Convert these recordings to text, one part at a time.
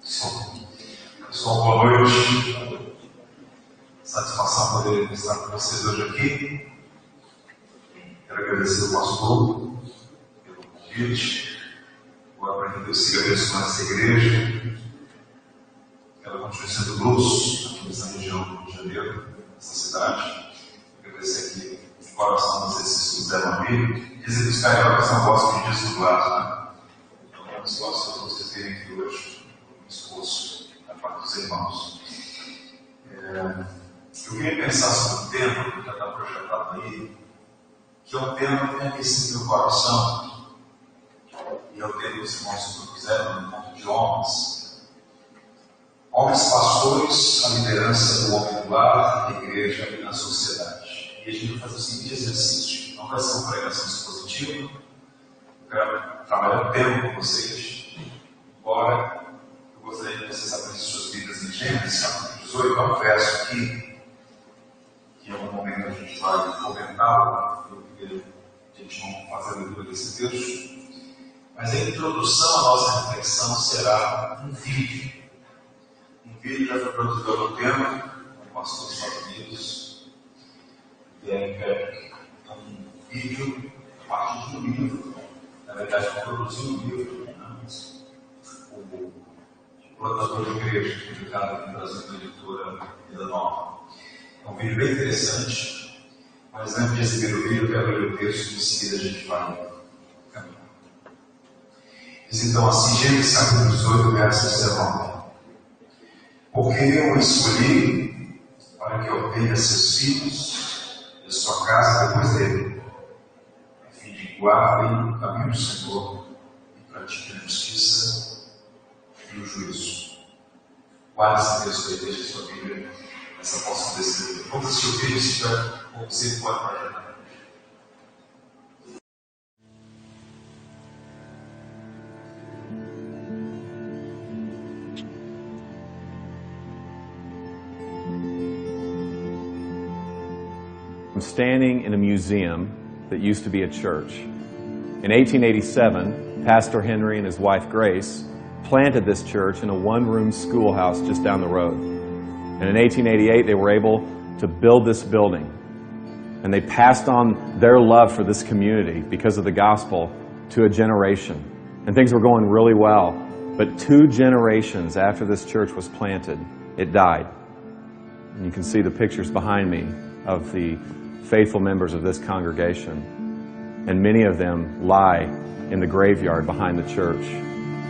Pessoal, boa noite. Satisfação poder estar com vocês hoje aqui. Quero agradecer ao pastor pelo convite. Agora, para que Deus siga abençoando essa igreja. Ela continue sendo luz aqui nessa região do Rio de Janeiro, nessa cidade. Agradecer aqui de coração, não sei se vocês fizeram a mim. Dizem que os cariocas não gostam de dias nublados, né? Então, é uma situação que vocês terem aqui hoje, um esforço da parte dos irmãos. Eu queria pensar sobre um tema que já está projetado aí, que é um tema que tem aquecido meu coração, e é o tema que os irmãos propuseram no encontro de homens. Homens pastores, a liderança do homem do lar, na igreja e na sociedade. E a gente vai fazer o seguinte exercício. Não vai ser uma pregação expositiva. Eu quero trabalhar o tema com vocês. Embora eu gostaria que vocês abrissem suas Bíblias em Gênesis, capítulo 18, há um verso aqui, que em algum momento a gente vai comentar, a gente não fazer a leitura desse texto. Mas a introdução à nossa reflexão será um vídeo. Um vídeo já foi produzido no tema, com o pastor dos Estados Unidos, é um vídeo a partir de um livro. Na verdade, eu produzi um livro, o Plantador de Igreja, publicado aqui no Brasil pela editora Vida Nova. É um vídeo bem interessante, mas antes de exibir o vídeo, eu quero ler o texto e em seguida a gente vai caminhar. Diz então assim, Gênesis capítulo 18, verso 19. Porque eu o escolhi para que ordenhe seus filhos e sua casa depois dele, a fim de guardem o caminho do Senhor e pratiquem a justiça e o juízo. Guarde esse texto aí, deixe a sua Bíblia nessa porção desse livro. Vamos assistir o vídeo, se tiver como você pode projetar. I'm standing in a museum that used to be a church. In 1887, Pastor Henry and his wife Grace planted this church in a one-room schoolhouse just down the road. And in 1888, they were able to build this building. And they passed on their love for this community because of the gospel to a generation. And things were going really well. But 2 generations after this church was planted, it died. And you can see the pictures behind me of the faithful members of this congregation. And many of them lie in the graveyard behind the church.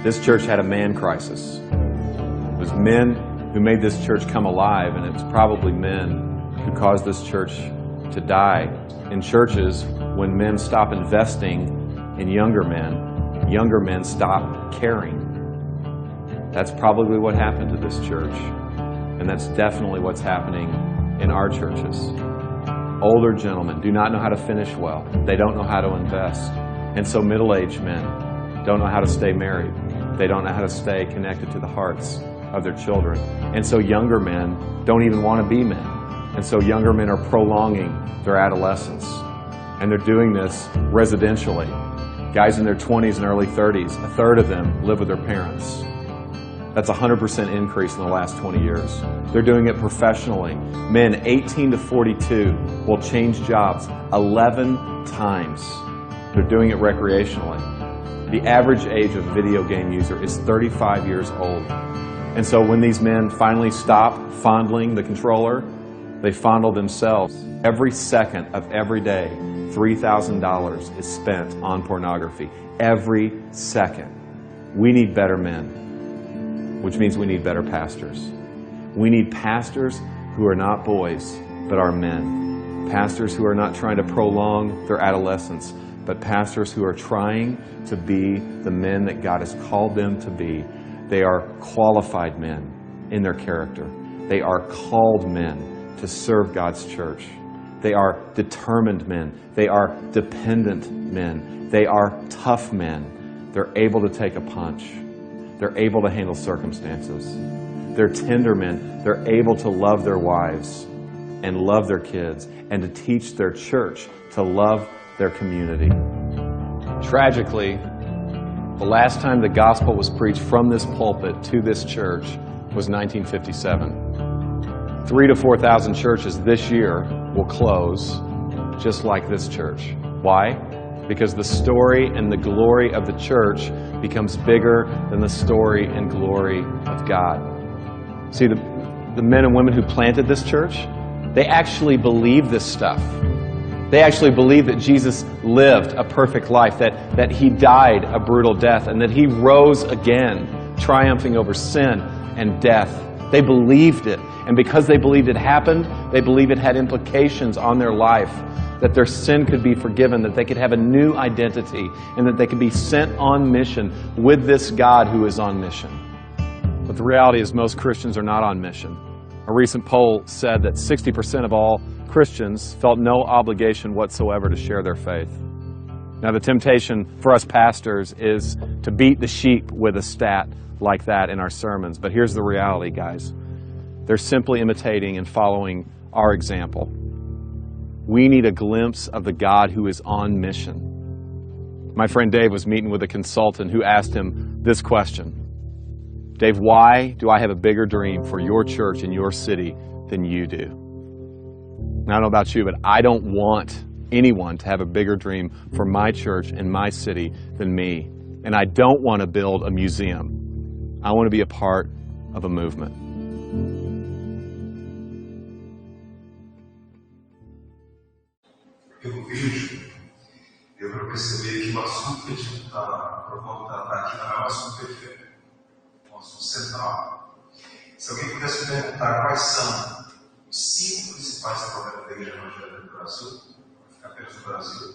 This church had a man crisis. It was men who made this church come alive, and it was probably men who caused this church to die. In churches, when men stop investing in younger men stop caring. That's probably what happened to this church. And that's definitely what's happening in our churches. Older gentlemen do not know how to finish well. They don't know how to invest. And so middle-aged men don't know how to stay married. They don't know how to stay connected to the hearts of their children. And so younger men don't even want to be men. And so younger men are prolonging their adolescence. And they're doing this residentially. Guys in their 20s and early 30s, a third of them live with their parents. That's a 100% increase in the last 20 years. They're doing it professionally. Men 18 to 42 will change jobs 11 times. They're doing it recreationally. The average age of a video game user is 35 years old. And so when these men finally stop fondling the controller, they fondle themselves. Every second of every day, $3,000 is spent on pornography. Every second. We need better men, which means we need better pastors. We need pastors who are not boys, but are men. Pastors who are not trying to prolong their adolescence, but pastors who are trying to be the men that God has called them to be. They are qualified men in their character. They are called men to serve God's church. They are determined men. They are dependent men. They are tough men. They're able to take a punch. They're able to handle circumstances. They're tender men. They're able to love their wives and love their kids and to teach their church to love their community. Tragically, The last time the gospel was preached from this pulpit to this church was 1957. 3,000 to 4,000 churches this year will close just like this church. Why? Because the story and the glory of the church becomes bigger than the story and glory of God. See, the men and women who planted this church, they actually believe this stuff. They actually believe that Jesus lived a perfect life, that He died a brutal death, and that He rose again, triumphing over sin and death. They believed it. And because they believed it happened, they believe it had implications on their life, that their sin could be forgiven, that they could have a new identity, and that they could be sent on mission with this God who is on mission. But the reality is most Christians are not on mission. A recent poll said that 60% of all Christians felt no obligation whatsoever to share their faith. Now, the temptation for us pastors is to beat the sheep with a stat like that in our sermons. But here's the reality, guys. They're simply imitating and following our example. We need a glimpse of the God who is on mission. My friend Dave was meeting with a consultant who asked him this question. Dave, why do I have a bigger dream for your church in your city than you do? And I don't know about you, but I don't want anyone to have a bigger dream for my church and my city than me. And I don't want to build a museum. I want to be a part of a movement. Pelo vídeo, deu para perceber que o assunto que a gente está propondo tratar aqui não é um assunto periférico, é um assunto central. Se alguém pudesse perguntar quais são os 5 principais problemas da Igreja Evangélica do Brasil, vai ficar apenas no Brasil,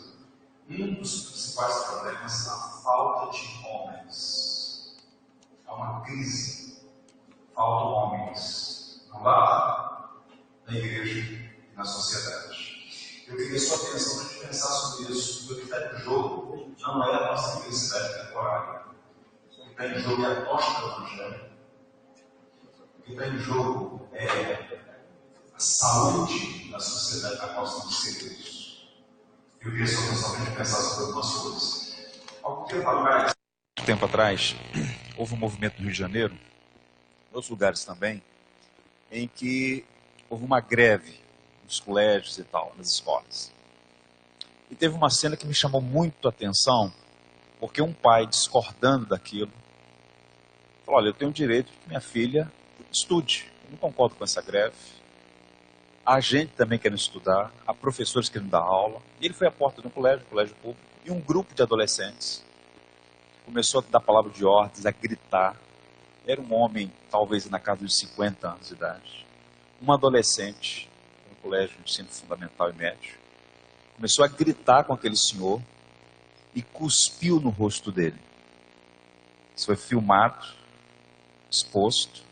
um dos principais problemas é a falta de homens. Há uma crise, faltam homens, não dá na igreja e na sociedade. Eu queria sua atenção para a gente pensar sobre isso. O que está em jogo não é a nossa felicidade temporária. O que está em jogo é a tocha do Evangelho. O que está em jogo é a saúde da sociedade na qual estamos inseridos. Eu queria sua atenção para a gente pensar sobre algumas coisas. Algum tempo atrás, houve um movimento no Rio de Janeiro, em outros lugares também, em que houve uma greve nos colégios e tal, nas escolas. E teve uma cena que me chamou muito a atenção, porque um pai, discordando daquilo, falou, olha, eu tenho o direito de que minha filha estude. Eu não concordo com essa greve. Há gente também querendo estudar, há professores querendo dar aula. E ele foi à porta de um colégio público, e um grupo de adolescentes começou a dar palavra de ordens, a gritar. Era um homem, talvez na casa de 50 anos de idade. Um adolescente, no colégio de ensino fundamental e médio, começou a gritar com aquele senhor e cuspiu no rosto dele. Isso foi filmado, exposto,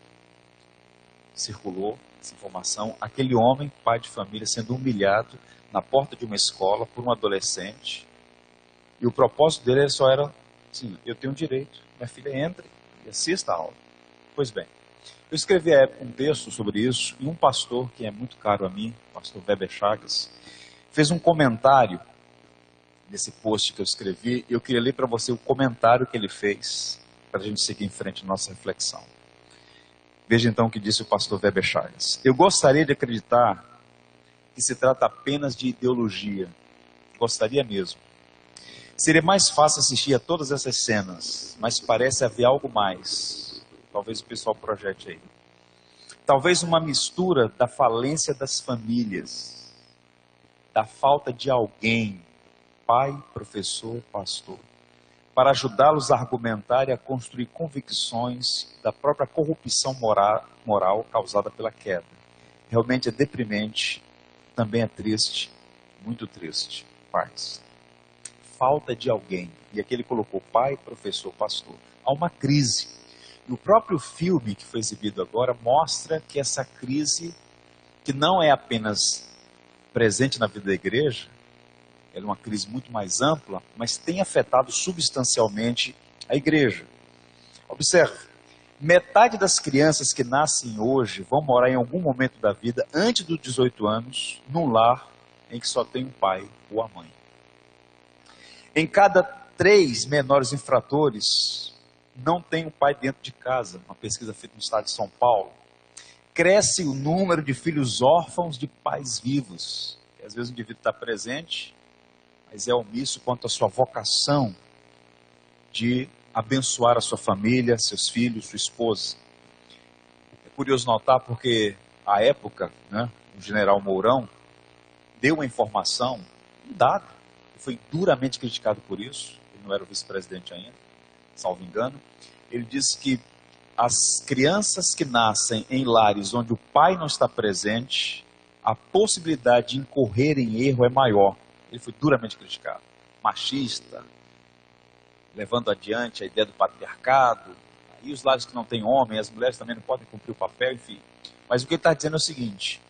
circulou essa informação. Aquele homem, pai de família, sendo humilhado na porta de uma escola por um adolescente. E o propósito dele só era, sim, eu tenho direito, minha filha entre e assista a aula. Pois bem, eu escrevi à época um texto sobre isso, e um pastor que é muito caro a mim, o pastor Weber Chagas, fez um comentário nesse post que eu escrevi, e eu queria ler para você o comentário que ele fez, para a gente seguir em frente na nossa reflexão. Veja então o que disse o pastor Weber Chagas. Eu gostaria de acreditar que se trata apenas de ideologia. Gostaria mesmo. Seria mais fácil assistir a todas essas cenas, mas parece haver algo mais. Talvez o pessoal projete aí. Talvez uma mistura da falência das famílias, da falta de alguém, pai, professor, pastor, para ajudá-los a argumentar e a construir convicções da própria corrupção moral causada pela queda. Realmente é deprimente, também é triste, muito triste, pais. Falta de alguém. E aqui ele colocou pai, professor, pastor. Há uma crise. E o próprio filme que foi exibido agora mostra que essa crise, que não é apenas presente na vida da igreja, ela é uma crise muito mais ampla, mas tem afetado substancialmente a igreja. Observe, metade das crianças que nascem hoje vão morar em algum momento da vida, antes dos 18 anos, num lar em que só tem um pai ou a mãe. Em cada 3 menores infratores não têm um pai dentro de casa. Uma pesquisa feita no estado de São Paulo. Cresce o número de filhos órfãos de pais vivos. E às vezes o indivíduo está presente, mas é omisso quanto à sua vocação de abençoar a sua família, seus filhos, sua esposa. É curioso notar porque, à época, né, o general Mourão deu uma informação, um dado, e foi duramente criticado por isso. Ele não era o vice-presidente ainda, salvo engano. Ele disse que as crianças que nascem em lares onde o pai não está presente, a possibilidade de incorrer em erro é maior. Ele foi duramente criticado. Machista, levando adiante a ideia do patriarcado, e os lares que não têm homem, as mulheres também não podem cumprir o papel, enfim. Mas o que ele está dizendo é o seguinte: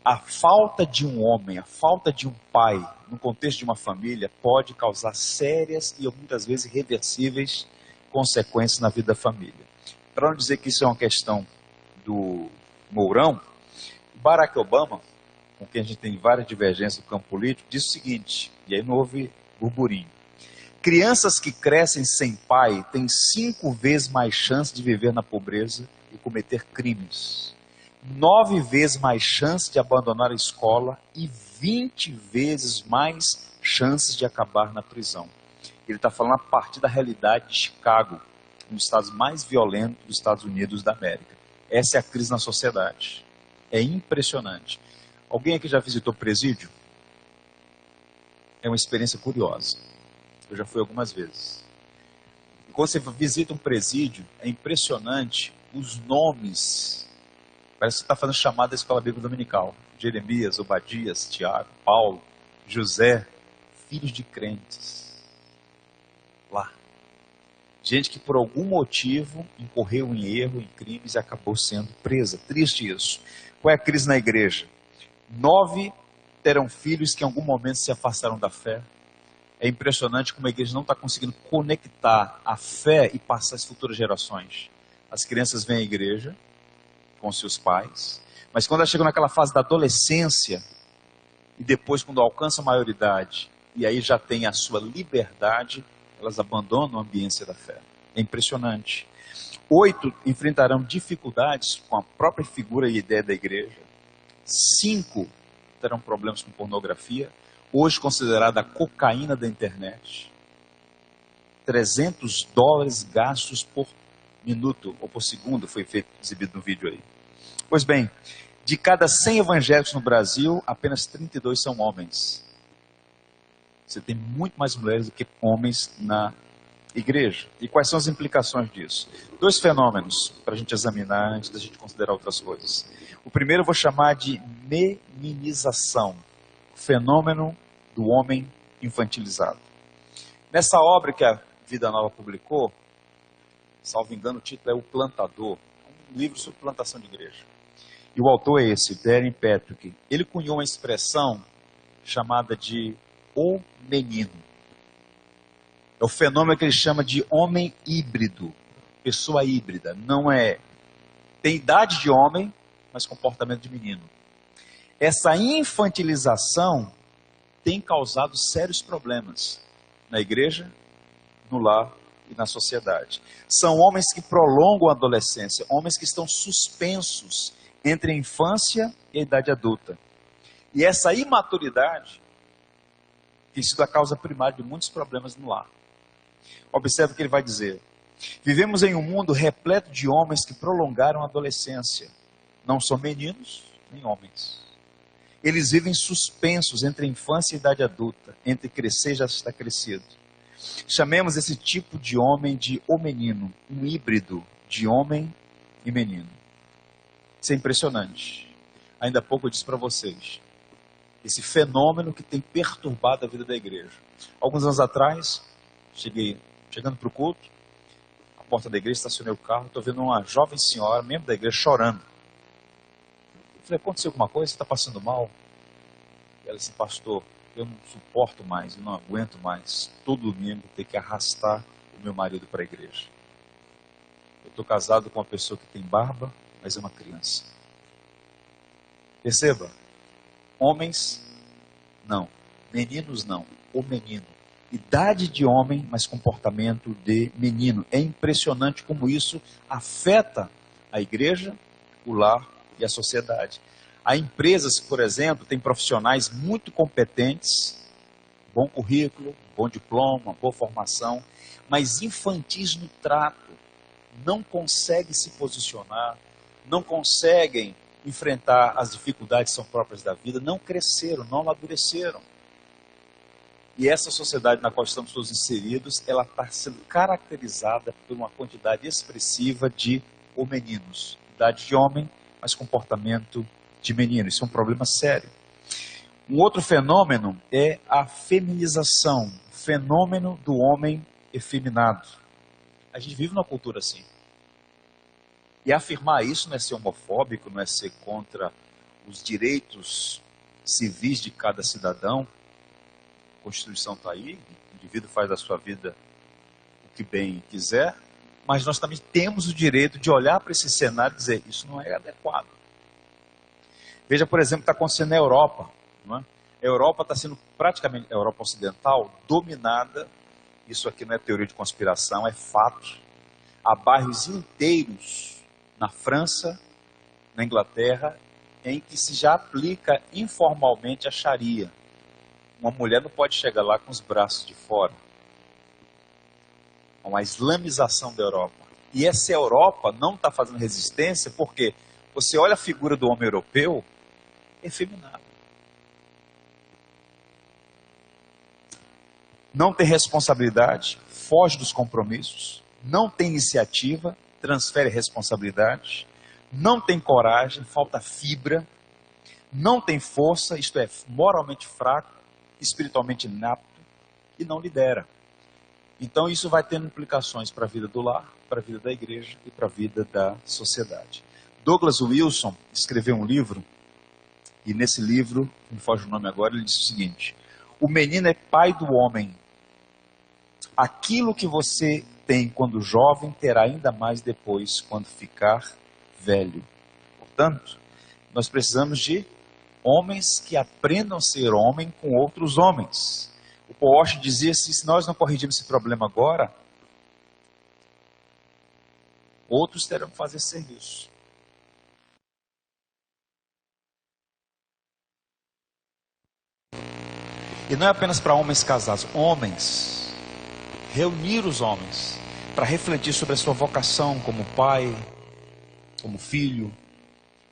a falta de um homem, a falta de um pai, no contexto de uma família, pode causar sérias e muitas vezes irreversíveis consequências na vida da família. Para não dizer que isso é uma questão do Mourão, Barack Obama, com quem a gente tem várias divergências no campo político, disse o seguinte, e aí não houve burburinho: crianças que crescem sem pai têm 5 vezes mais chance de viver na pobreza e cometer crimes, 9 vezes mais chance de abandonar a escola e 20 vezes mais chances de acabar na prisão. Ele está falando a partir da realidade de Chicago, um dos estados mais violentos dos Estados Unidos da América. Essa é a crise na sociedade. É impressionante. Alguém aqui já visitou presídio? É uma experiência curiosa. Eu já fui algumas vezes. E quando você visita um presídio, é impressionante os nomes. Parece que você está fazendo chamada da escola bíblica dominical. Jeremias, Obadias, Tiago, Paulo, José, filhos de crentes. Lá. Gente que por algum motivo incorreu em erro, em crimes e acabou sendo presa. Triste isso. Qual é a crise na igreja? 9 terão filhos que em algum momento se afastaram da fé. É impressionante como a igreja não está conseguindo conectar a fé e passar às futuras gerações. As crianças vêm à igreja com seus pais, mas quando elas chegam naquela fase da adolescência, e depois quando alcançam a maioridade, e aí já tem a sua liberdade, elas abandonam a ambiência da fé. É impressionante. 8 enfrentarão dificuldades com a própria figura e ideia da igreja. 5 terão problemas com pornografia, hoje considerada a cocaína da internet. $300 gastos por minuto ou por segundo, foi exibido no vídeo aí. Pois bem, de cada 100 evangélicos no Brasil, apenas 32 são homens. Você tem muito mais mulheres do que homens na igreja. E quais são as implicações disso? 2 fenômenos para a gente examinar antes da gente considerar outras coisas. O primeiro eu vou chamar de meninização, o fenômeno do homem infantilizado. Nessa obra que a Vida Nova publicou, salvo engano, o título é O Plantador, um livro sobre plantação de igreja. E o autor é esse, Darren Patrick. Ele cunhou uma expressão chamada de o menino. É o fenômeno que ele chama de homem híbrido, pessoa híbrida. Não é, tem idade de homem, mas comportamento de menino. Essa infantilização tem causado sérios problemas na igreja, no lar e na sociedade. São homens que prolongam a adolescência, homens que estão suspensos entre a infância e a idade adulta. E essa imaturidade tem sido a causa primária de muitos problemas no lar. Observe o que ele vai dizer. Vivemos em um mundo repleto de homens que prolongaram a adolescência. Não são meninos, nem homens. Eles vivem suspensos entre a infância e a idade adulta, entre crescer e já estar crescido. Chamemos esse tipo de homem de o menino, um híbrido de homem e menino. Isso é impressionante. Ainda há pouco eu disse para vocês, esse fenômeno que tem perturbado a vida da igreja. Alguns anos atrás, chegando para o culto, a porta da igreja, estacionei o carro, estou vendo uma jovem senhora, membro da igreja, chorando. Eu falei, aconteceu alguma coisa? Você está passando mal? E ela disse, pastor, eu não suporto mais, eu não aguento mais, todo domingo ter que arrastar o meu marido para a igreja. Eu estou casado com uma pessoa que tem barba, mas é uma criança. Perceba, homens não, meninos não, o menino. Idade de homem, mas comportamento de menino. É impressionante como isso afeta a igreja, o lar e a sociedade. Há empresas, por exemplo, têm profissionais muito competentes, bom currículo, bom diploma, boa formação, mas infantis no trato, não conseguem se posicionar, não conseguem enfrentar as dificuldades que são próprias da vida, não cresceram, não amadureceram. E essa sociedade na qual estamos todos inseridos, ela está sendo caracterizada por uma quantidade expressiva de homeninos. Idade de homem, mas comportamento de menino. Isso é um problema sério. Um outro fenômeno é a feminização, o fenômeno do homem efeminado. A gente vive numa cultura assim. E afirmar isso não é ser homofóbico, não é ser contra os direitos civis de cada cidadão. A Constituição está aí, o indivíduo faz da sua vida o que bem quiser, mas nós também temos o direito de olhar para esse cenário e dizer, isso não é adequado. Veja, por exemplo, o que está acontecendo na Europa. Não é? A Europa está sendo praticamente, a Europa Ocidental, dominada, isso aqui não é teoria de conspiração, é fato. Há bairros inteiros na França, na Inglaterra, em que se já aplica informalmente a Sharia. Uma mulher não pode chegar lá com os braços de fora. É uma islamização da Europa. E essa Europa não está fazendo resistência porque você olha a figura do homem europeu, efeminado. Não tem responsabilidade, foge dos compromissos, não tem iniciativa, transfere responsabilidade, não tem coragem, falta fibra, não tem força, isto é, moralmente fraco, espiritualmente inapto e não lidera. Então isso vai tendo implicações para a vida do lar, para a vida da igreja e para a vida da sociedade. Douglas Wilson escreveu um livro, e nesse livro, me foge o nome agora, ele diz o seguinte: o menino é pai do homem. Aquilo que você tem quando jovem, terá ainda mais depois, quando ficar velho. Portanto, nós precisamos de homens que aprendam a ser homem com outros homens. O Paul Washer dizia assim, se nós não corrigirmos esse problema agora, outros terão que fazer serviço. E não é apenas para homens casados, homens, reunir os homens para refletir sobre a sua vocação como pai, como filho,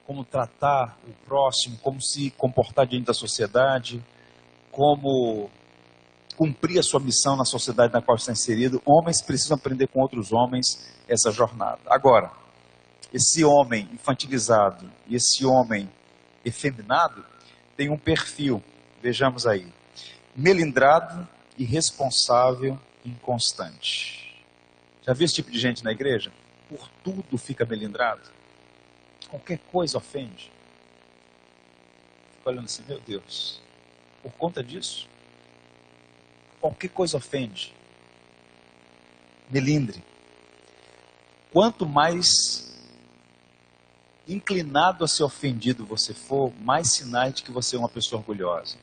como tratar o próximo, como se comportar diante da sociedade, como cumprir a sua missão na sociedade na qual está inserido. Homens precisam aprender com outros homens essa jornada. Agora, esse homem infantilizado e esse homem efeminado tem um perfil, vejamos aí, melindrado, irresponsável, inconstante. Já viu esse tipo de gente na igreja? Por tudo fica melindrado. Qualquer coisa ofende. Fico olhando assim, meu Deus, por conta disso, qualquer coisa ofende. Melindre. Quanto mais inclinado a ser ofendido você for, mais sinais de que você é uma pessoa orgulhosa.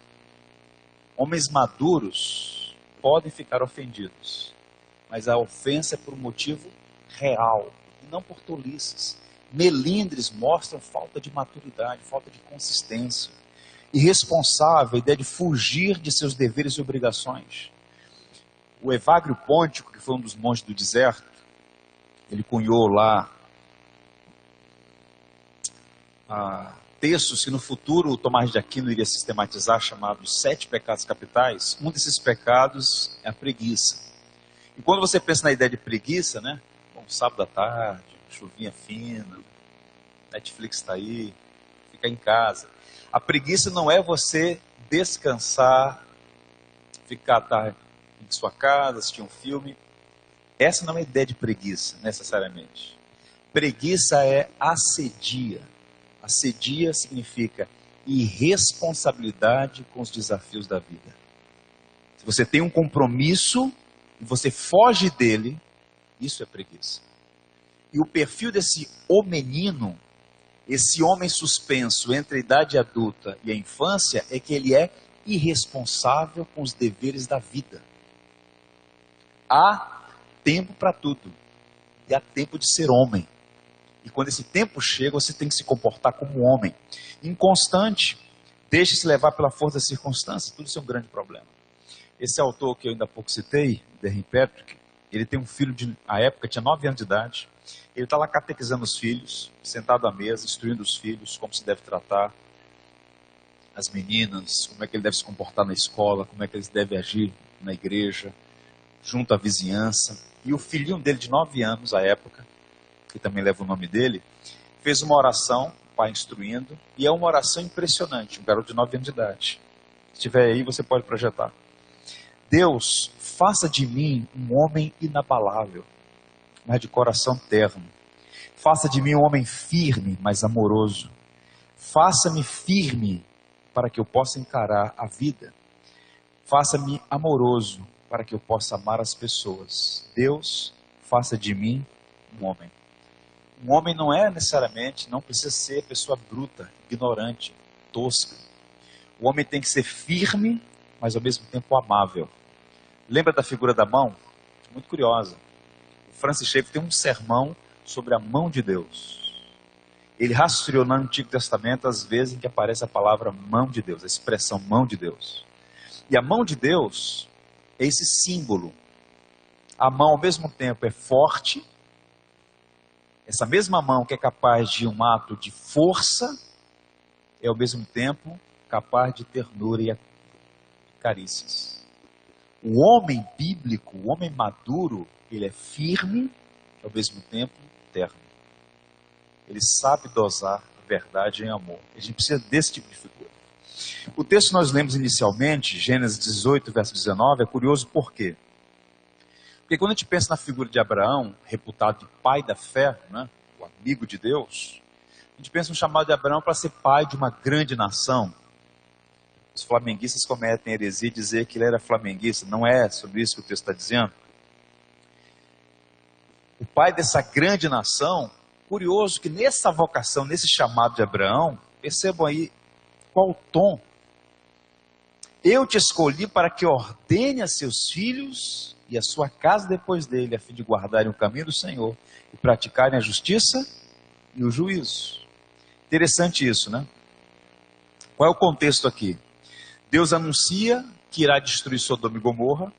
Homens maduros podem ficar ofendidos, mas a ofensa é por um motivo real, e não por tolices. Melindres mostram falta de maturidade, falta de consistência. Irresponsável, a ideia de fugir de seus deveres e obrigações. O Evagrio Pôntico, que foi um dos monges do deserto, ele cunhou lá textos que no futuro o Tomás de Aquino iria sistematizar, chamados 7 pecados capitais. Um desses pecados é a preguiça. E quando você pensa na ideia de preguiça, né? Bom, sábado à tarde, chuvinha fina, Netflix está aí, fica em casa. A preguiça não é você descansar, ficar tarde em sua casa, assistir um filme. Essa não é a ideia de preguiça, necessariamente. Preguiça é assedia. Assedia significa irresponsabilidade com os desafios da vida. Se você tem um compromisso e você foge dele, isso é preguiça. E o perfil desse menino, esse homem suspenso entre a idade adulta e a infância, é que ele é irresponsável com os deveres da vida. Há tempo para tudo. E há tempo de ser homem. E quando esse tempo chega, você tem que se comportar como homem. Inconstante, deixe-se levar pela força das circunstâncias. Tudo isso é um grande problema. Esse autor que eu ainda há pouco citei, Derry Patrick, ele tem um filho, à época tinha 9 anos de idade. Ele está lá catequizando os filhos, sentado à mesa, instruindo os filhos, como se deve tratar as meninas, como é que ele deve se comportar na escola, como é que eles devem agir na igreja, junto à vizinhança. E o filhinho dele de 9 anos, à época, que também leva o nome dele, fez uma oração, o pai instruindo, e é uma oração impressionante, um garoto de 9 anos de idade. Se estiver aí, você pode projetar. Deus, faça de mim um homem inabalável, mas de coração terno. Faça de mim um homem firme, mas amoroso. Faça-me firme para que eu possa encarar a vida. Faça-me amoroso para que eu possa amar as pessoas. Deus, faça de mim um homem. Um homem não é necessariamente, não precisa ser pessoa bruta, ignorante, tosca. O homem tem que ser firme, mas ao mesmo tempo amável. Lembra da figura da mão? Muito curiosa. O Francis Schaeffer tem um sermão sobre a mão de Deus. Ele rastreou no Antigo Testamento as vezes em que aparece a palavra mão de Deus, a expressão mão de Deus. E a mão de Deus é esse símbolo. A mão ao mesmo tempo é forte, essa mesma mão que é capaz de um ato de força, é ao mesmo tempo capaz de ternura e carícias. O homem bíblico, o homem maduro, ele é firme, ao mesmo tempo terno. Ele sabe dosar a verdade em amor. A gente precisa desse tipo de figura. O texto que nós lemos inicialmente, Gênesis 18, verso 19, é curioso por quê? Porque quando a gente pensa na figura de Abraão, reputado de pai da fé, né, o amigo de Deus, a gente pensa no chamado de Abraão para ser pai de uma grande nação. Os flamenguistas cometem a heresia de dizer que ele era flamenguista. Não é sobre isso que o texto está dizendo. O pai dessa grande nação, curioso que nessa vocação, nesse chamado de Abraão, percebam aí qual o tom. Eu te escolhi para que ordene a seus filhos e a sua casa depois dele, a fim de guardarem o caminho do Senhor e praticarem a justiça e o juízo. Interessante isso, né? Qual é o contexto aqui? Deus anuncia que irá destruir Sodoma e Gomorra.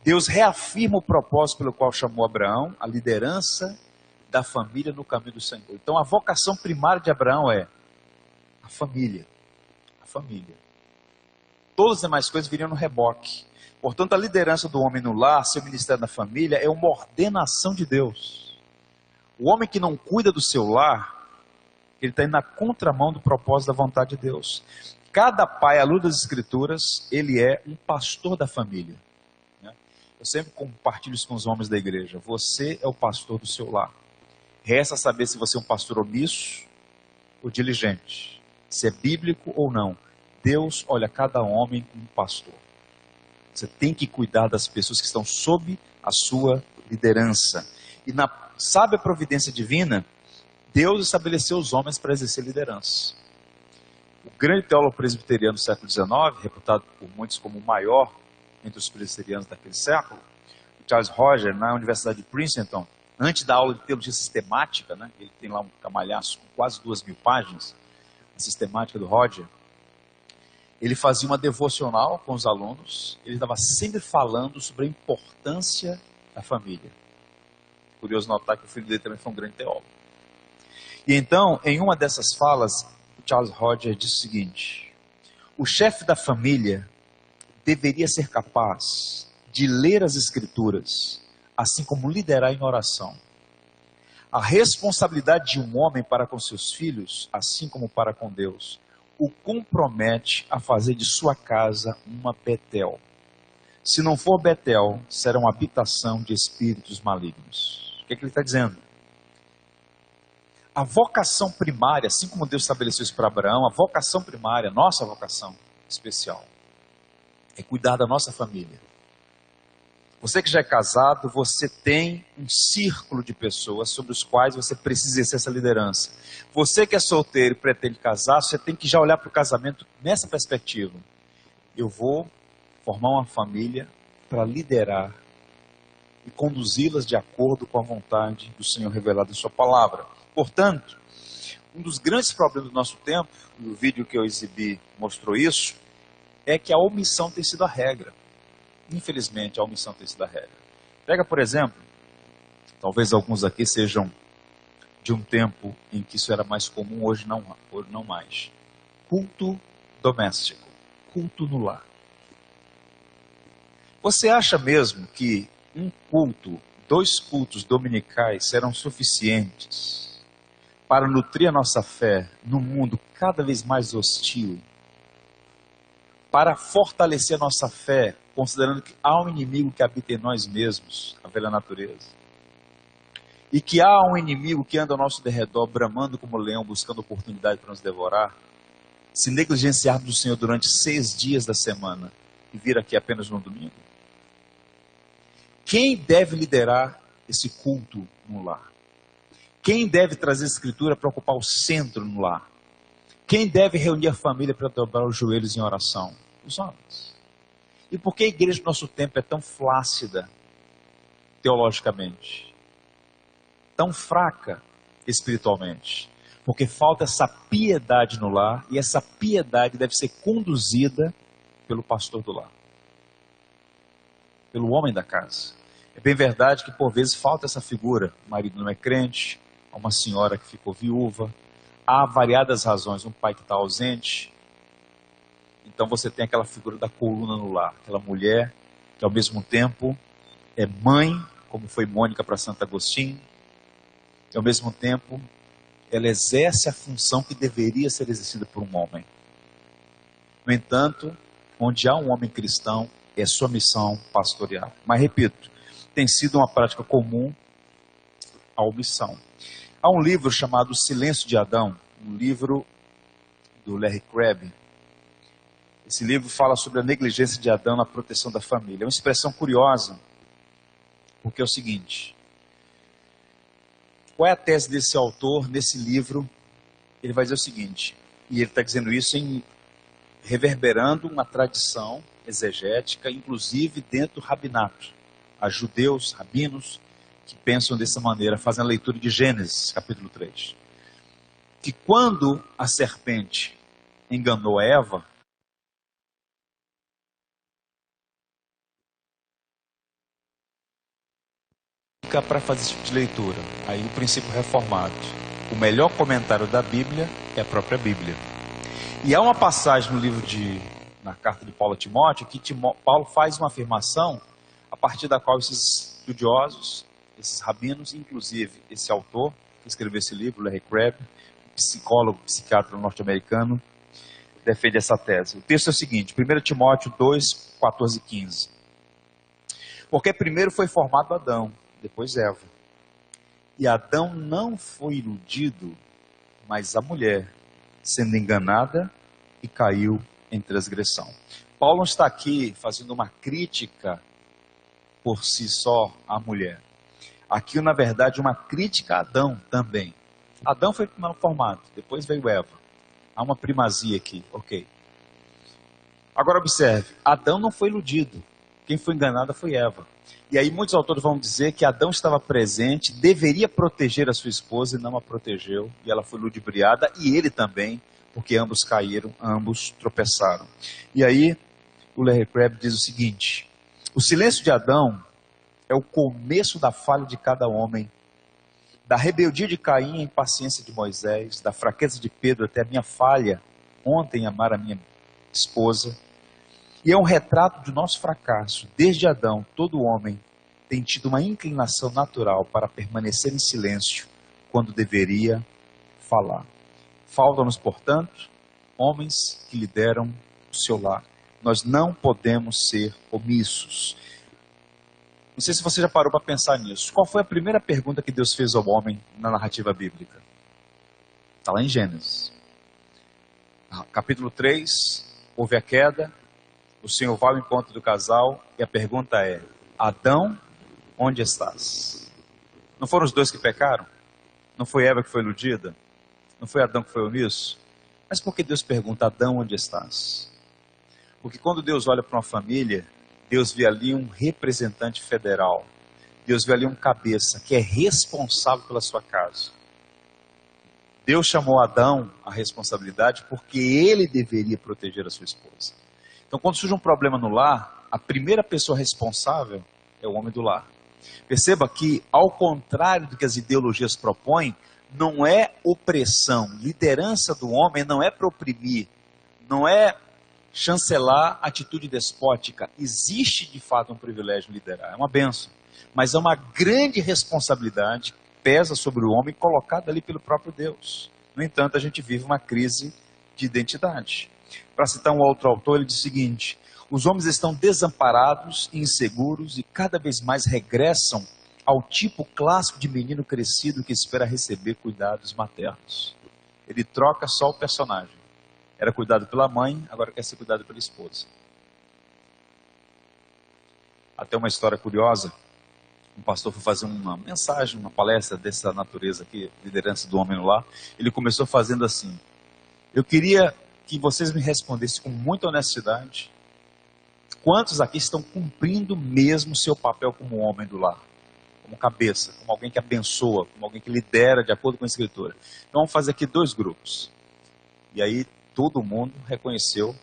Deus reafirma o propósito pelo qual chamou Abraão, a liderança da família no caminho do Senhor. Então a vocação primária de Abraão é a família. A família. Todas as demais coisas viriam no reboque. Portanto, a liderança do homem no lar, seu ministério na família, é uma ordenação de Deus. O homem que não cuida do seu lar, ele está indo na contramão do propósito da vontade de Deus. Cada pai, à luz das Escrituras, ele é um pastor da família. Eu sempre compartilho isso com os homens da igreja. Você é o pastor do seu lar. Resta saber se você é um pastor omisso ou diligente. Se é bíblico ou não. Deus olha cada homem como pastor. Você tem que cuidar das pessoas que estão sob a sua liderança. E na sábia providência divina, Deus estabeleceu os homens para exercer liderança. O grande teólogo presbiteriano do século XIX, reputado por muitos como o maior entre os presbiterianos daquele século, Charles Hodge, na Universidade de Princeton, antes da aula de teologia sistemática, né, ele tem lá um camalhaço com quase 2.000 páginas, a sistemática do Hodge, ele fazia uma devocional com os alunos, ele estava sempre falando sobre a importância da família. Curioso notar que o filho dele também foi um grande teólogo. E então, em uma dessas falas, Charles Hodge diz o seguinte: o chefe da família deveria ser capaz de ler as Escrituras, assim como liderar em oração. A responsabilidade de um homem para com seus filhos, assim como para com Deus, o compromete a fazer de sua casa uma Betel. Se não for Betel, será uma habitação de espíritos malignos. O que é que ele está dizendo? A vocação primária, assim como Deus estabeleceu isso para Abraão, a vocação primária, nossa vocação especial, é cuidar da nossa família. Você que já é casado, você tem um círculo de pessoas sobre os quais você precisa exercer essa liderança. Você que é solteiro e pretende casar, você tem que já olhar para o casamento nessa perspectiva. Eu vou formar uma família para liderar e conduzi-las de acordo com a vontade do Senhor revelada em sua palavra. Portanto, um dos grandes problemas do nosso tempo, e o vídeo que eu exibi mostrou isso, é que a omissão tem sido a regra. Infelizmente, a omissão tem sido a regra. Pega, por exemplo, talvez alguns aqui sejam de um tempo em que isso era mais comum, hoje não mais. Culto doméstico, culto no lar. Você acha mesmo que um culto, 2 cultos dominicais serão suficientes para nutrir a nossa fé num mundo cada vez mais hostil? Para fortalecer a nossa fé, considerando que há um inimigo que habita em nós mesmos, a velha natureza, e que há um inimigo que anda ao nosso derredor, bramando como leão, buscando oportunidade para nos devorar, se negligenciarmos o Senhor durante 6 dias da semana e vir aqui apenas no domingo? Quem deve liderar esse culto no lar? Quem deve trazer a escritura para ocupar o centro no lar? Quem deve reunir a família para dobrar os joelhos em oração? Os homens. E por que a igreja do nosso tempo é tão flácida teologicamente? Tão fraca espiritualmente? Porque falta essa piedade no lar, e essa piedade deve ser conduzida pelo pastor do lar, pelo homem da casa. É bem verdade que por vezes falta essa figura. O marido não é crente, há uma senhora que ficou viúva, há variadas razões, um pai que está ausente. Então você tem aquela figura da coluna no lar, aquela mulher que ao mesmo tempo é mãe, como foi Mônica para Santo Agostinho, e ao mesmo tempo ela exerce a função que deveria ser exercida por um homem. No entanto, onde há um homem cristão, é sua missão pastorear. Mas repito, tem sido uma prática comum a omissão. Há um livro chamado O Silêncio de Adão, um livro do Larry Crabb. Esse livro fala sobre a negligência de Adão na proteção da família. É uma expressão curiosa, porque é o seguinte: qual é a tese desse autor nesse livro? Ele vai dizer o seguinte, e ele está dizendo isso reverberando uma tradição exegética, inclusive dentro do rabinato. Há judeus, rabinos, que pensam dessa maneira, fazem a leitura de Gênesis, capítulo 3. Que quando a serpente enganou Eva, fica para fazer esse tipo de leitura. Aí o princípio reformado. O melhor comentário da Bíblia é a própria Bíblia. E há uma passagem no livro na carta de Paulo a Timóteo, que Paulo faz uma afirmação a partir da qual esses estudiosos, esses rabinos, inclusive esse autor que escreveu esse livro, Larry Crabb, psicólogo, psiquiatra norte-americano, defende essa tese. O texto é o seguinte, 1 Timóteo 2, 14 e 15. Porque primeiro foi formado Adão, depois Eva. E Adão não foi iludido, mas a mulher, sendo enganada, e caiu em transgressão. Paulo não está aqui fazendo uma crítica por si só à mulher. Aqui, na verdade, uma crítica a Adão também. Adão foi primeiro formado, depois veio Eva. Há uma primazia aqui, ok. Agora observe, Adão não foi iludido. Quem foi enganada foi Eva. E aí muitos autores vão dizer que Adão estava presente, deveria proteger a sua esposa e não a protegeu. E ela foi ludibriada, e ele também, porque ambos caíram, ambos tropeçaram. E aí o Larry Crabb diz o seguinte: o silêncio de Adão é o começo da falha de cada homem, da rebeldia de Caim à impaciência de Moisés, da fraqueza de Pedro até a minha falha ontem em amar a minha esposa. E é um retrato do nosso fracasso. Desde Adão, todo homem tem tido uma inclinação natural para permanecer em silêncio quando deveria falar. Faltam-nos, portanto, homens que lideram o seu lar. Nós não podemos ser omissos. Não sei se você já parou para pensar nisso. Qual foi a primeira pergunta que Deus fez ao homem na narrativa bíblica? Está lá em Gênesis. Capítulo 3, houve a queda, o Senhor vai ao encontro do casal e a pergunta é: Adão, onde estás? Não foram os dois que pecaram? Não foi Eva que foi iludida? Não foi Adão que foi omisso? Mas por que Deus pergunta: Adão, onde estás? Porque quando Deus olha para uma família, Deus vê ali um representante federal. Deus vê ali um cabeça que é responsável pela sua casa. Deus chamou Adão à responsabilidade porque ele deveria proteger a sua esposa. Então, quando surge um problema no lar, a primeira pessoa responsável é o homem do lar. Perceba que, ao contrário do que as ideologias propõem, não é opressão. Liderança do homem não é para oprimir, não é chancelar atitude despótica. Existe, de fato, um privilégio liderar, é uma bênção. Mas é uma grande responsabilidade que pesa sobre o homem colocada ali pelo próprio Deus. No entanto, a gente vive uma crise de identidade. Para citar um outro autor, ele diz o seguinte: os homens estão desamparados e inseguros e cada vez mais regressam ao tipo clássico de menino crescido que espera receber cuidados maternos. Ele troca só o personagem. Era cuidado pela mãe, agora quer ser cuidado pela esposa. Até uma história curiosa. Um pastor foi fazer uma mensagem, uma palestra dessa natureza aqui, liderança do homem no lar. Ele começou fazendo assim: eu queria que vocês me respondessem com muita honestidade, quantos aqui estão cumprindo mesmo seu papel como homem do lar? Como cabeça, como alguém que abençoa, como alguém que lidera de acordo com a Escritura. Então vamos fazer aqui 2 grupos. E aí todo mundo reconheceu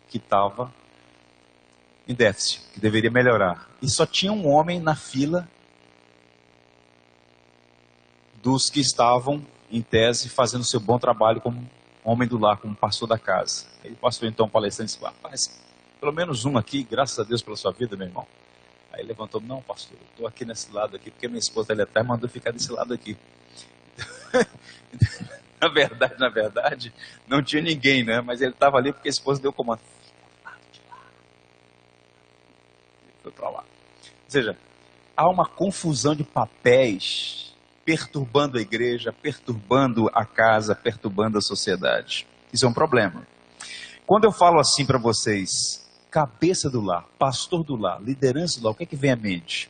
que estava em déficit, que deveria melhorar. E só tinha um homem na fila dos que estavam, em tese, fazendo seu bom trabalho como homem do lar, como pastor da casa. Aí o pastor, então, palestrante, disse: rapaz, pelo menos um aqui, graças a Deus pela sua vida, meu irmão. Aí levantou: não, pastor, eu estou aqui nesse lado aqui, porque minha esposa ali atrás mandou ficar desse lado aqui. Na verdade, não tinha ninguém, né? Mas ele estava ali porque a esposa deu comando. Foi para lá. Ou seja, há uma confusão de papéis perturbando a igreja, perturbando a casa, perturbando a sociedade. Isso é um problema. Quando eu falo assim para vocês, cabeça do lar, pastor do lar, liderança do lar, o que é que vem à mente?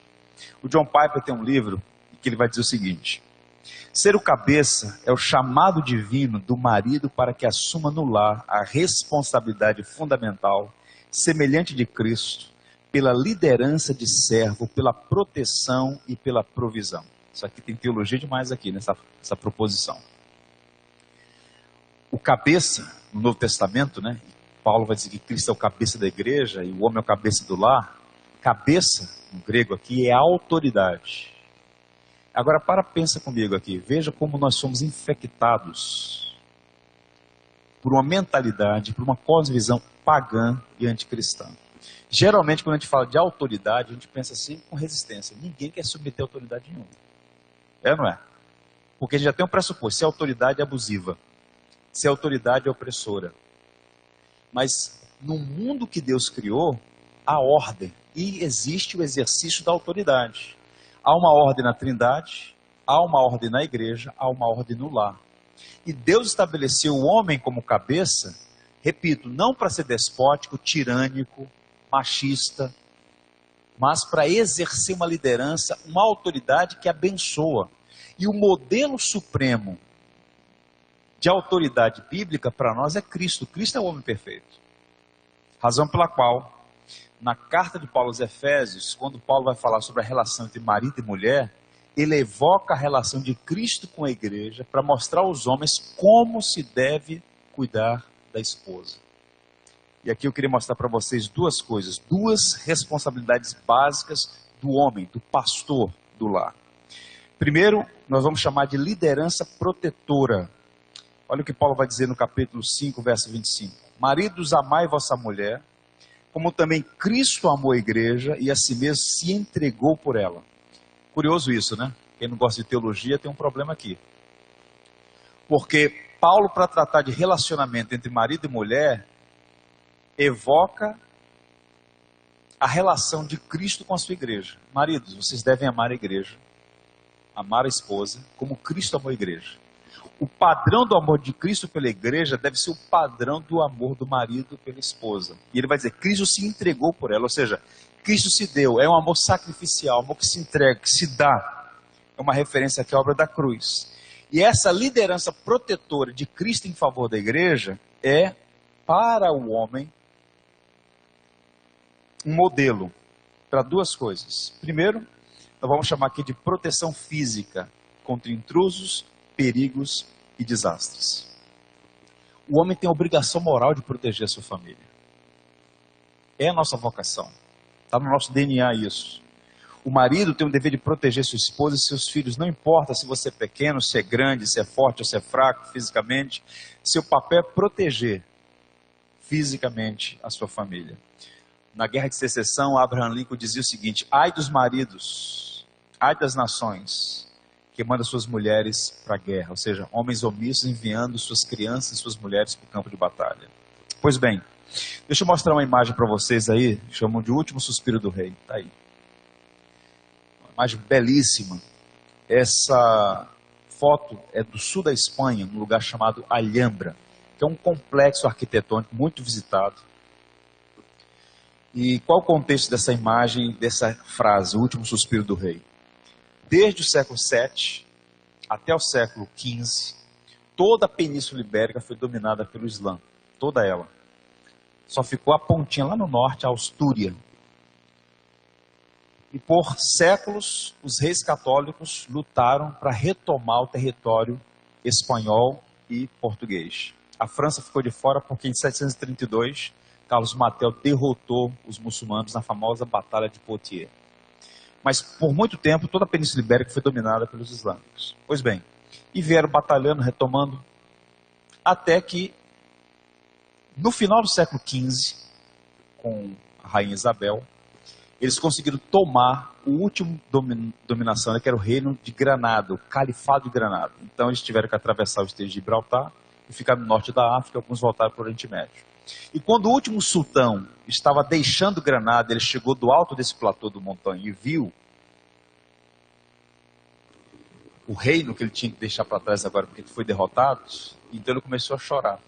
O John Piper tem um livro que ele vai dizer o seguinte: ser o cabeça é o chamado divino do marido para que assuma no lar a responsabilidade fundamental, semelhante de Cristo, pela liderança de servo, pela proteção e pela provisão. Isso aqui tem teologia demais aqui nessa proposição. O cabeça, no Novo Testamento, né? Paulo vai dizer que Cristo é o cabeça da igreja e o homem é o cabeça do lar. Cabeça, no grego aqui, é a autoridade. Agora pensa comigo aqui, veja como nós somos infectados por uma mentalidade, por uma cosmovisão pagã e anticristã. Geralmente, quando a gente fala de autoridade, a gente pensa assim com resistência. Ninguém quer submeter a autoridade nenhuma. É ou não é? Porque a gente já tem um pressuposto: se a autoridade é abusiva, se a autoridade é opressora. Mas no mundo que Deus criou, há ordem e existe o exercício da autoridade. Há uma ordem na Trindade, há uma ordem na igreja, há uma ordem no lar. E Deus estabeleceu o homem como cabeça, repito, não para ser despótico, tirânico, machista, mas para exercer uma liderança, uma autoridade que abençoa. E o modelo supremo de autoridade bíblica para nós é Cristo. Cristo é o homem perfeito. Razão pela qual, na carta de Paulo aos Efésios, quando Paulo vai falar sobre a relação entre marido e mulher, ele evoca a relação de Cristo com a igreja para mostrar aos homens como se deve cuidar da esposa. E aqui eu queria mostrar para vocês 2 coisas, 2 responsabilidades básicas do homem, do pastor do lar. Primeiro, nós vamos chamar de liderança protetora. Olha o que Paulo vai dizer no capítulo 5, verso 25. Maridos, amai vossa mulher, como também Cristo amou a igreja e a si mesmo se entregou por ela. Curioso isso, né? Quem não gosta de teologia tem um problema aqui. Porque Paulo, para tratar de relacionamento entre marido e mulher, evoca a relação de Cristo com a sua igreja. Maridos, vocês devem amar a igreja, amar a esposa, como Cristo amou a igreja. O padrão do amor de Cristo pela igreja deve ser o padrão do amor do marido pela esposa. E ele vai dizer, Cristo se entregou por ela, ou seja, Cristo se deu, é um amor sacrificial, amor que se entrega, que se dá. É uma referência aqui à obra da cruz. E essa liderança protetora de Cristo em favor da igreja é, para o homem, um modelo para 2 coisas. Primeiro, nós vamos chamar aqui de proteção física contra intrusos, perigos e desastres. O homem tem a obrigação moral de proteger a sua família. É a nossa vocação. Está no nosso DNA isso. O marido tem o dever de proteger sua esposa e seus filhos. Não importa se você é pequeno, se é grande, se é forte ou se é fraco fisicamente. Seu papel é proteger fisicamente a sua família. Na Guerra de Secessão, Abraham Lincoln dizia o seguinte: ai dos maridos, ai das nações que mandam suas mulheres para a guerra. Ou seja, homens omissos enviando suas crianças e suas mulheres para o campo de batalha. Pois bem, deixa eu mostrar uma imagem para vocês aí, chamam de O Último Suspiro do Rei. Está aí. Uma imagem belíssima. Essa foto é do sul da Espanha, num lugar chamado Alhambra, que é um complexo arquitetônico muito visitado. E qual o contexto dessa imagem, dessa frase, O Último Suspiro do Rei? Desde o século VII até o século XV, toda a Península Ibérica foi dominada pelo Islã, toda ela. Só ficou a pontinha lá no norte, a Astúria. E por séculos, os reis católicos lutaram para retomar o território espanhol e português. A França ficou de fora porque em 732, Carlos Martel derrotou os muçulmanos na famosa Batalha de Poitiers. Mas por muito tempo, toda a Península Ibérica foi dominada pelos islâmicos. Pois bem, e vieram batalhando, retomando, até que no final do século XV, com a Rainha Isabel, eles conseguiram tomar o último dominação, que era o reino de Granada, o Califado de Granada. Então eles tiveram que atravessar o Estreito de Gibraltar e ficar no norte da África, alguns voltaram para o Oriente Médio. E quando o último sultão estava deixando Granada, ele chegou do alto desse platô do montanha e viu o reino que ele tinha que deixar para trás agora, porque ele foi derrotado, então ele começou a chorar.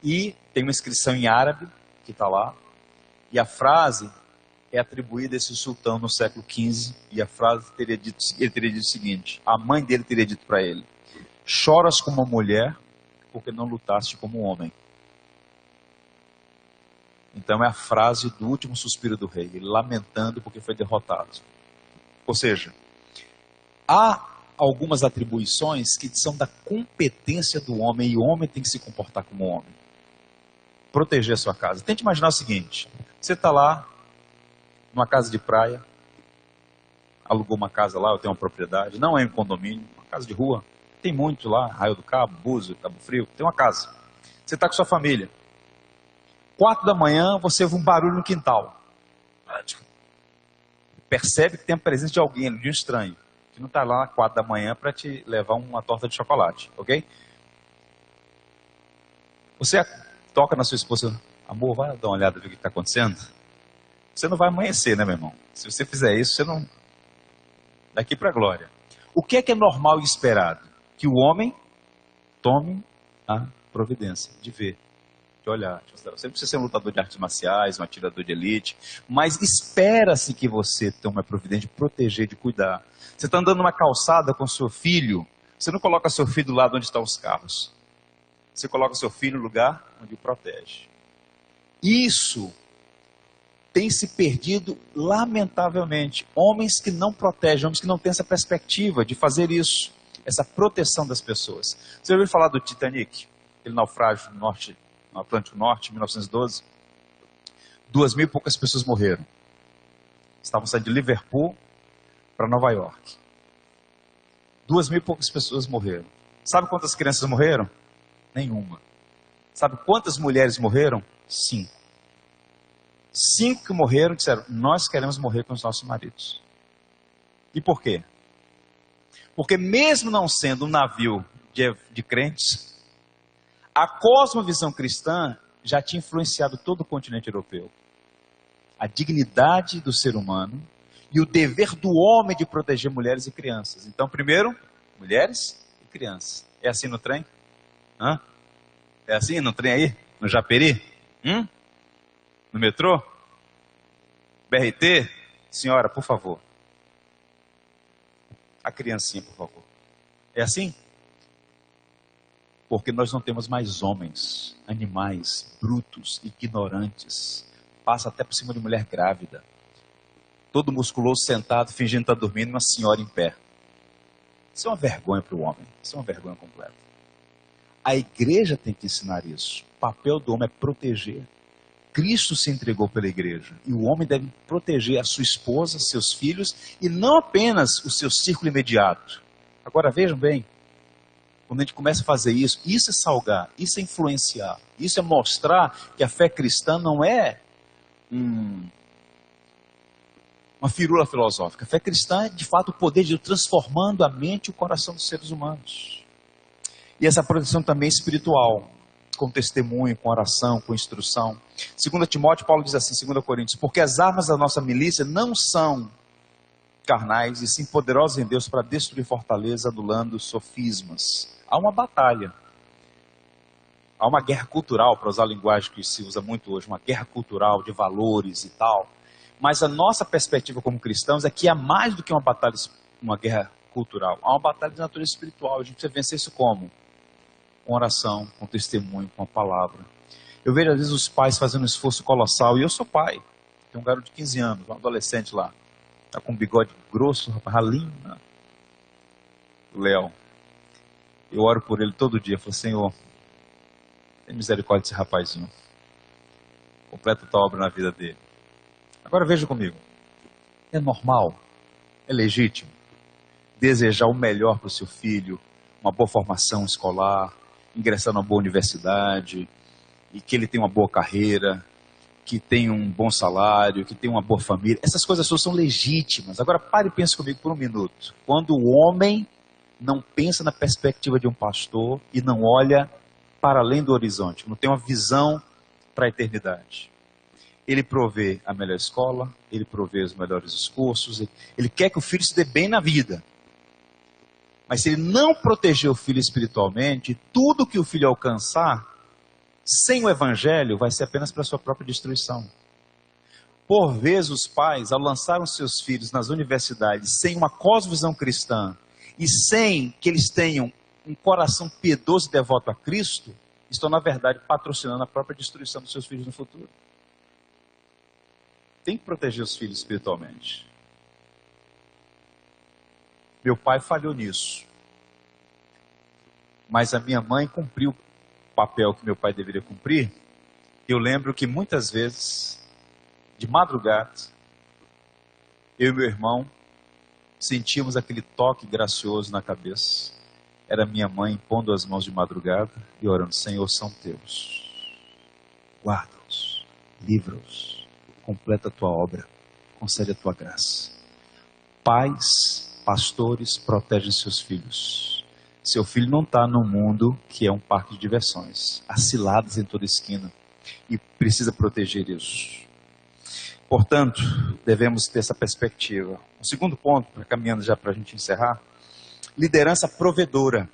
E tem uma inscrição em árabe, que está lá, e a frase é atribuída a esse sultão no século XV, e a frase ele teria dito o seguinte: a mãe dele teria dito para ele: choras como uma mulher, porque não lutaste como um homem. Então é a frase do último suspiro do rei, ele lamentando porque foi derrotado. Ou seja, há algumas atribuições que são da competência do homem, e o homem tem que se comportar como homem. Proteger a sua casa. Tente imaginar o seguinte: você está lá, numa casa de praia, alugou uma casa lá, ou tem uma propriedade, não é um condomínio, uma casa de rua, tem muito lá, Arraial do Cabo, Búzios, Cabo Frio, tem uma casa. Você está com sua família. 4 da manhã, você ouve um barulho no quintal. Percebe que tem a presença de alguém, de um estranho, que não está lá às 4 da manhã para te levar uma torta de chocolate, ok? Você toca na sua esposa: amor, vai dar uma olhada, ver o que está acontecendo? Você não vai amanhecer, né, meu irmão? Se você fizer isso, você não... Daqui para a glória. O que é normal e esperado? Que o homem tome a providência de ver, de olhar. Você não precisa ser um lutador de artes marciais, um atirador de elite, mas espera-se que você tome a providência de proteger, de cuidar. Você está andando numa calçada com seu filho, você não coloca seu filho do lado onde estão os carros. Você coloca seu filho no lugar onde o protege. Isso tem se perdido lamentavelmente. Homens que não protegem, homens que não têm essa perspectiva de fazer isso, essa proteção das pessoas. Você ouviu falar do Titanic? Aquele naufrágio no Atlântico Norte, em 1912? 2.000 e poucas pessoas morreram. Estavam saindo de Liverpool para Nova York. 2.000 e poucas pessoas morreram. Sabe quantas crianças morreram? Nenhuma. Sabe quantas mulheres morreram? 5. 5 que morreram disseram: nós queremos morrer com os nossos maridos. E por quê? Porque mesmo não sendo um navio de crentes, a cosmovisão cristã já tinha influenciado todo o continente europeu. A dignidade do ser humano e o dever do homem de proteger mulheres e crianças. Então, primeiro, mulheres e crianças. É assim no trem? Hã? É assim no trem aí? No Japeri? No metrô? BRT? Senhora, por favor. A criancinha, por favor. É assim? Porque nós não temos mais homens, animais, brutos, ignorantes. Passa até por cima de mulher grávida. todo musculoso sentado, fingindo estar dormindo, e uma senhora em pé. Isso é uma vergonha para o homem, isso é uma vergonha completa. A igreja tem que ensinar isso. O papel do homem é proteger. Cristo se entregou pela igreja, e o homem deve proteger a sua esposa, seus filhos, e não apenas o seu círculo imediato. Agora vejam bem, quando a gente começa a fazer isso é salgar, isso é influenciar, isso é mostrar que a fé cristã não é uma firula filosófica. A fé cristã é de fato o poder de Deus transformando a mente e o coração dos seres humanos. E essa proteção também é espiritual, com testemunho, com oração, com instrução. 2 Timóteo, Paulo diz assim, 2 Coríntios, porque as armas da nossa milícia não são carnais, e sim poderosas em Deus para destruir fortaleza, anulando sofismas. Há uma batalha. Há uma guerra cultural, para usar a linguagem que se usa muito hoje, uma guerra cultural de valores e tal. Mas a nossa perspectiva como cristãos é que há mais do que uma batalha, uma guerra cultural. Há uma batalha de natureza espiritual. A gente precisa vencer isso como? Com oração, com testemunho, com a palavra. Eu vejo às vezes os pais fazendo um esforço colossal, e eu sou pai. Tem um garoto de 15 anos, um adolescente lá. Está com um bigode grosso, rapaz, ralinho. Né? O Léo. Eu oro por ele todo dia. Eu falo, Senhor, tem misericórdia desse rapazinho. Completa a tua obra na vida dele. Agora veja comigo. É normal, é legítimo desejar o melhor para o seu filho, uma boa formação escolar, ingressar numa boa universidade, e que ele tenha uma boa carreira, que tenha um bom salário, que tenha uma boa família. Essas coisas todas são legítimas. Agora pare e pense comigo por um minuto. Quando o homem não pensa na perspectiva de um pastor e não olha para além do horizonte, não tem uma visão para a eternidade. Ele provê a melhor escola, ele provê os melhores cursos, ele quer que o filho se dê bem na vida. Mas se ele não proteger o filho espiritualmente, tudo que o filho alcançar, sem o evangelho, vai ser apenas para a sua própria destruição. Por vezes os pais, ao lançar os seus filhos nas universidades, sem uma cosmovisão cristã, e sem que eles tenham um coração piedoso e devoto a Cristo, estão na verdade patrocinando a própria destruição dos seus filhos no futuro. Tem que proteger os filhos espiritualmente. Meu pai falhou nisso. Mas a minha mãe cumpriu o papel que meu pai deveria cumprir. Eu lembro que muitas vezes, de madrugada, eu e meu irmão sentíamos aquele toque gracioso na cabeça. Era minha mãe pondo as mãos de madrugada e orando, Senhor, são teus. Guarda-os, livra-os. Completa a tua obra, concede a tua graça. Pais, pastores, protegem seus filhos. Seu filho não está num mundo que é um parque de diversões. Há ciladas em toda esquina e precisa proteger isso. Portanto, devemos ter essa perspectiva. O segundo ponto, caminhando já para a gente encerrar, liderança provedora.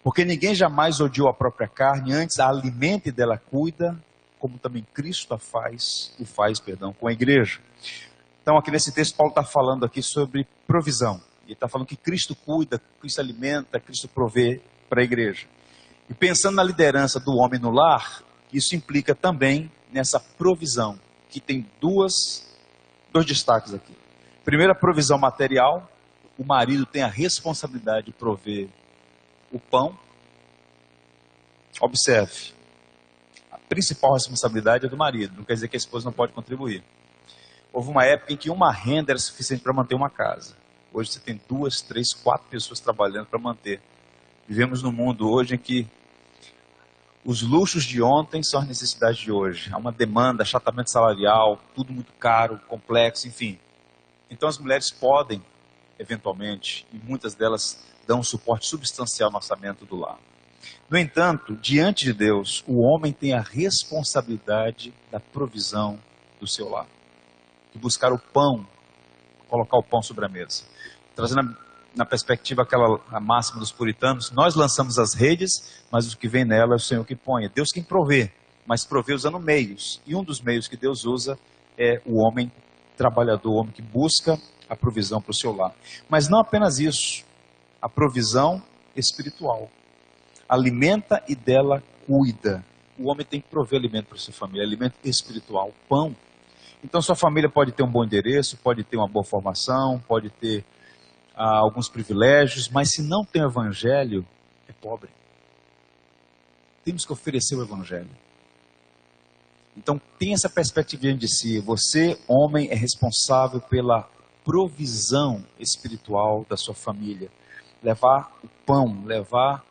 Porque ninguém jamais odiou a própria carne, antes a alimenta e dela cuida, como também Cristo o faz com a igreja. Então aqui nesse texto Paulo está falando aqui sobre provisão. Ele está falando que Cristo cuida, Cristo alimenta, Cristo provê para a igreja. E pensando na liderança do homem no lar, isso implica também nessa provisão, que tem dois destaques aqui. Primeiro, a provisão material. O marido tem a responsabilidade de prover o pão. Observe. A principal responsabilidade é do marido, não quer dizer que a esposa não pode contribuir. Houve uma época em que uma renda era suficiente para manter uma casa. Hoje você tem 2, 3, 4 pessoas trabalhando para manter. Vivemos num mundo hoje em que os luxos de ontem são as necessidades de hoje. Há uma demanda, achatamento salarial, tudo muito caro, complexo, enfim. Então as mulheres podem, eventualmente, e muitas delas dão um suporte substancial no orçamento do lar. No entanto, diante de Deus, o homem tem a responsabilidade da provisão do seu lar. De buscar o pão, colocar o pão sobre a mesa. Trazendo na perspectiva a máxima dos puritanos, nós lançamos as redes, mas o que vem nela é o Senhor que põe. É Deus quem provê, mas provê usando meios. E um dos meios que Deus usa é o homem trabalhador, o homem que busca a provisão para o seu lar. Mas não apenas isso, a provisão espiritual. Alimenta e dela cuida. O homem tem que prover alimento para a sua família, alimento espiritual, pão. Então sua família pode ter um bom endereço, pode ter uma boa formação, pode ter alguns privilégios, mas se não tem o evangelho, é pobre. Temos que oferecer o evangelho. Então tem essa perspectiva diante de si. Você, homem, é responsável pela provisão espiritual da sua família. Levar o pão, levar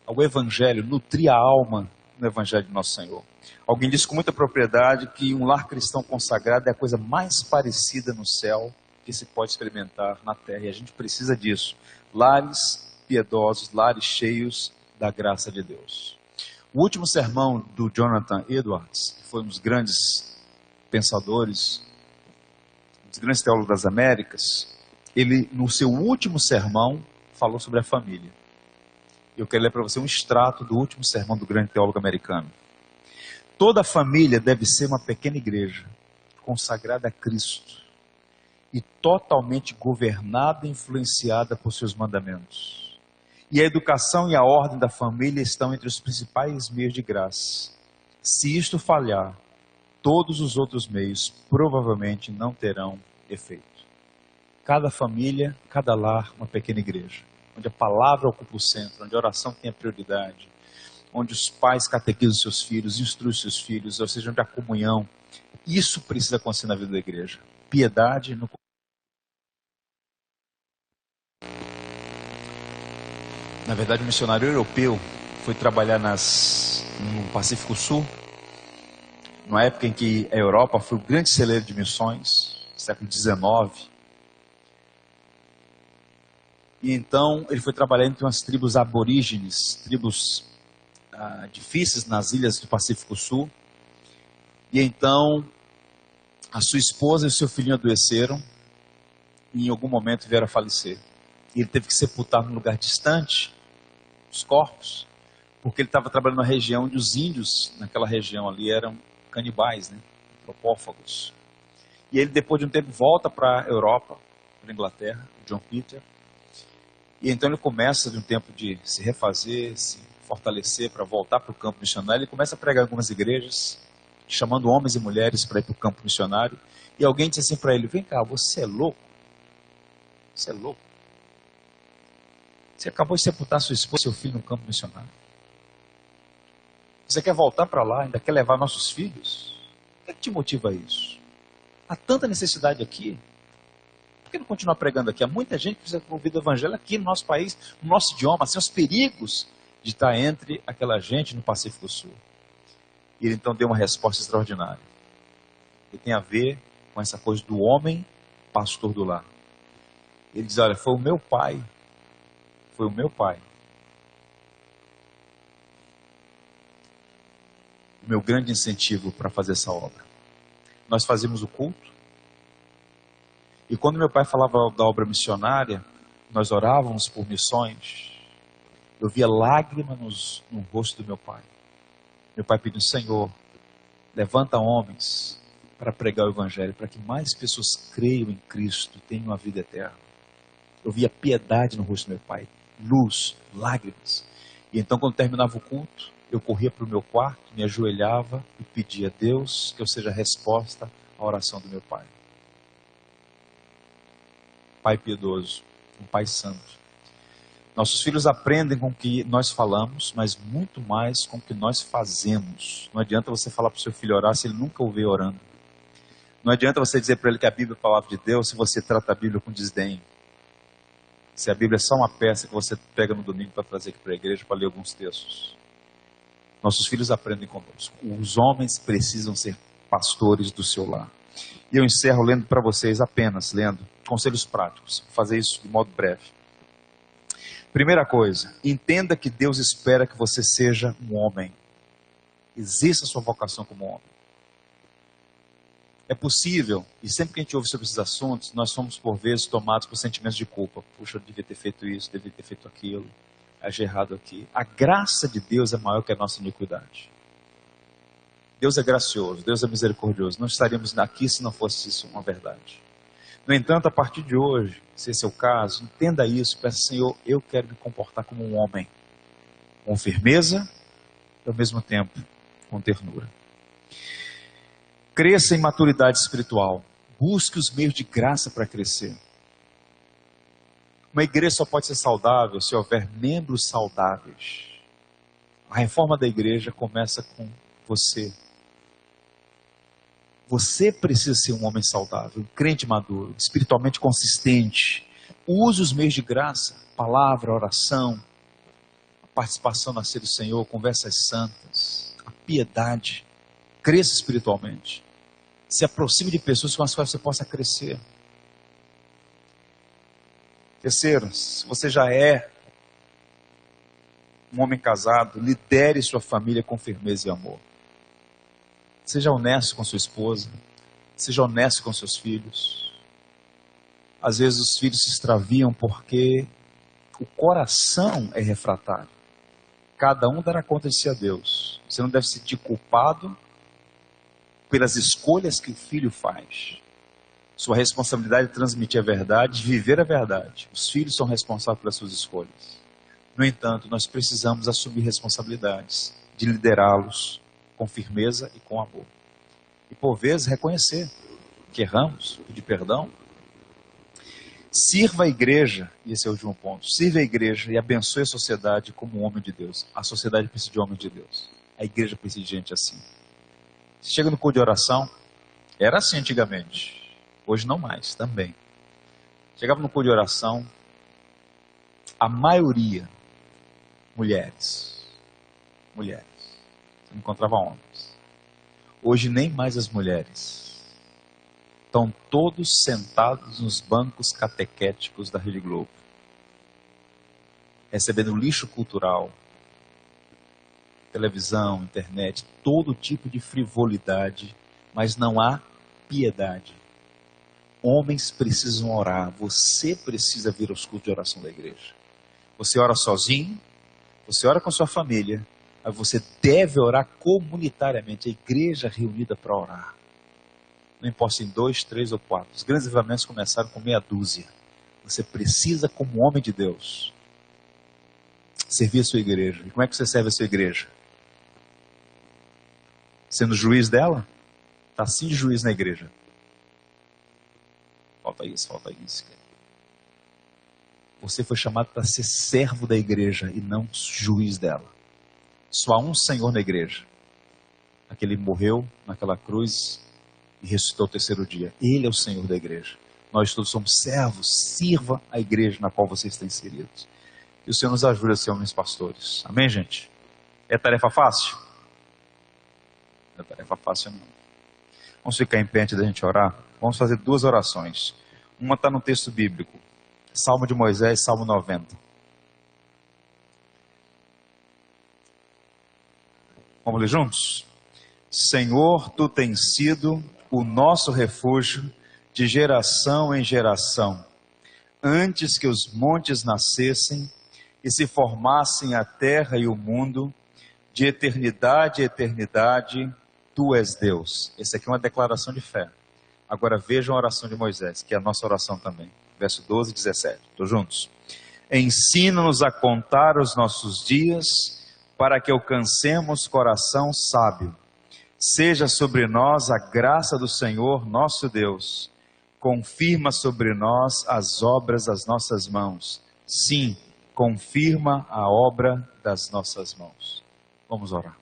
o evangelho, nutrir a alma no evangelho de nosso Senhor. Alguém disse com muita propriedade que um lar cristão consagrado é a coisa mais parecida no céu que se pode experimentar na terra. E a gente precisa disso. Lares piedosos, lares cheios da graça de Deus. O último sermão do Jonathan Edwards, que foi um dos grandes pensadores, um dos grandes teólogos das Américas, ele, no seu último sermão, falou sobre a família. Eu quero ler para você um extrato do último sermão do grande teólogo americano. Toda família deve ser uma pequena igreja, consagrada a Cristo, e totalmente governada e influenciada por seus mandamentos. E a educação e a ordem da família estão entre os principais meios de graça. Se isto falhar, todos os outros meios provavelmente não terão efeito. Cada família, cada lar, uma pequena igreja, onde a palavra ocupa o centro, onde a oração tem a prioridade, onde os pais catequizam seus filhos, instruem seus filhos, ou seja, onde a comunhão. Isso precisa acontecer na vida da igreja. Piedade no Na verdade, um missionário europeu foi trabalhar no Pacífico Sul, numa época em que a Europa foi o grande celeiro de missões, século XIX. E então ele foi trabalhar entre umas tribos aborígenes, tribos difíceis nas ilhas do Pacífico Sul. E então a sua esposa e o seu filhinho adoeceram e em algum momento vieram a falecer. E ele teve que sepultar num lugar distante os corpos, porque ele estava trabalhando na região onde os índios, naquela região ali, eram canibais, né? Antropófagos. E ele, depois de um tempo, volta para a Europa, para a Inglaterra, John Peter. E então ele começa, de um tempo de se refazer, se fortalecer para voltar para o campo missionário. Ele começa a pregar em algumas igrejas, chamando homens e mulheres para ir para o campo missionário. E alguém disse assim para ele: vem cá, você é louco? Você é louco? Você acabou de sepultar sua esposa e seu filho no campo missionário. Você quer voltar para lá, ainda quer levar nossos filhos? O que é que te motiva a isso? Há tanta necessidade aqui. Por que não continuar pregando aqui? Há muita gente que precisa ouvir do evangelho aqui no nosso país, no nosso idioma, assim, os perigos de estar entre aquela gente no Pacífico Sul. E ele então deu uma resposta extraordinária. E tem a ver com essa coisa do homem pastor do lar. Ele diz: olha, foi o meu pai o meu grande incentivo para fazer essa obra. Nós fazíamos o culto, e quando meu pai falava da obra missionária, nós orávamos por missões, eu via lágrimas no rosto do meu pai. Meu pai pediu: Senhor, levanta homens para pregar o evangelho, para que mais pessoas creiam em Cristo e tenham a vida eterna. Eu via piedade no rosto do meu pai, luz, lágrimas. E então, quando terminava o culto, eu corria para o meu quarto, me ajoelhava e pedia a Deus que eu seja a resposta à oração do meu pai. Pai piedoso, um pai santo. Nossos filhos aprendem com o que nós falamos, mas muito mais com o que nós fazemos. Não adianta você falar para o seu filho orar se ele nunca o vê orando. Não adianta você dizer para ele que a Bíblia é a palavra de Deus se você trata a Bíblia com desdém. Se a Bíblia é só uma peça que você pega no domingo para trazer aqui para a igreja para ler alguns textos. Nossos filhos aprendem conosco. Os homens precisam ser pastores do seu lar. E eu encerro lendo para vocês, apenas lendo conselhos práticos. Vou fazer isso de modo breve. Primeira coisa, entenda que Deus espera que você seja um homem. Exerça a sua vocação como homem. É possível, e sempre que a gente ouve sobre esses assuntos, nós somos por vezes tomados por sentimentos de culpa. Puxa, eu devia ter feito isso, devia ter feito aquilo, agi errado aqui. A graça de Deus é maior que a nossa iniquidade. Deus é gracioso, Deus é misericordioso. Não estaríamos aqui se não fosse isso uma verdade. No entanto, a partir de hoje, se esse é o caso, entenda isso, peça: Senhor, eu quero me comportar como um homem, com firmeza e ao mesmo tempo com ternura. Cresça em maturidade espiritual. Busque os meios de graça para crescer. Uma igreja só pode ser saudável se houver membros saudáveis. A reforma da igreja começa com você. Você precisa ser um homem saudável, um crente maduro, espiritualmente consistente. Use os meios de graça, palavra, oração, a participação na ceia do Senhor, conversas santas, a piedade. Cresça espiritualmente. Se aproxime de pessoas com as quais você possa crescer. Terceiro, se você já é um homem casado, lidere sua família com firmeza e amor. Seja honesto com sua esposa. Seja honesto com seus filhos. Às vezes os filhos se extraviam porque o coração é refratário. Cada um dará conta de si a Deus. Você não deve se sentir culpado pelas escolhas que o filho faz. Sua responsabilidade é transmitir a verdade, viver a verdade. Os filhos são responsáveis pelas suas escolhas. No entanto, nós precisamos assumir responsabilidades de liderá-los com firmeza e com amor. E por vezes reconhecer que erramos, pedir perdão. Sirva a igreja, e esse é o último ponto, sirva a igreja e abençoe a sociedade como um homem de Deus. A sociedade precisa de homem de Deus. A igreja precisa de gente assim. Chega no culto de oração, era assim antigamente. Hoje não mais, também. Chegava no culto de oração, a maioria, mulheres. Você não encontrava homens. Hoje nem mais as mulheres. Estão todos sentados nos bancos catequéticos da Rede Globo. Recebendo lixo cultural, televisão, internet, todo tipo de frivolidade, mas não há piedade. Homens precisam orar, você precisa vir aos cultos de oração da igreja. Você ora sozinho, você ora com sua família, mas você deve orar comunitariamente, a igreja reunida para orar. Não importa em 2, 3 ou 4. Os grandes avivamentos começaram com meia dúzia. Você precisa, como homem de Deus, servir a sua igreja. E como é que você serve a sua igreja? Sendo juiz dela? Está assim de juiz na igreja. Falta isso. Você foi chamado para ser servo da igreja e não juiz dela. Só há um Senhor na igreja. Aquele morreu naquela cruz e ressuscitou ao terceiro dia. Ele é o Senhor da igreja. Nós todos somos servos. Sirva a igreja na qual você está inserido. E o Senhor nos ajuda a ser homens pastores. Amém, gente? É tarefa fácil? Não é tarefa fácil, não. Vamos ficar em pé antes da gente orar? Vamos fazer 2 orações. Uma está no texto bíblico. Salmo de Moisés, Salmo 90. Vamos ler juntos? Senhor, Tu tens sido o nosso refúgio de geração em geração. Antes que os montes nascessem e se formassem a terra e o mundo, de eternidade a eternidade, Tu és Deus. Essa aqui é uma declaração de fé. Agora vejam a oração de Moisés, que é a nossa oração também. Verso 12 e 17. Estou juntos? Ensina-nos a contar os nossos dias, para que alcancemos coração sábio. Seja sobre nós a graça do Senhor nosso Deus. Confirma sobre nós as obras das nossas mãos. Sim, confirma a obra das nossas mãos. Vamos orar.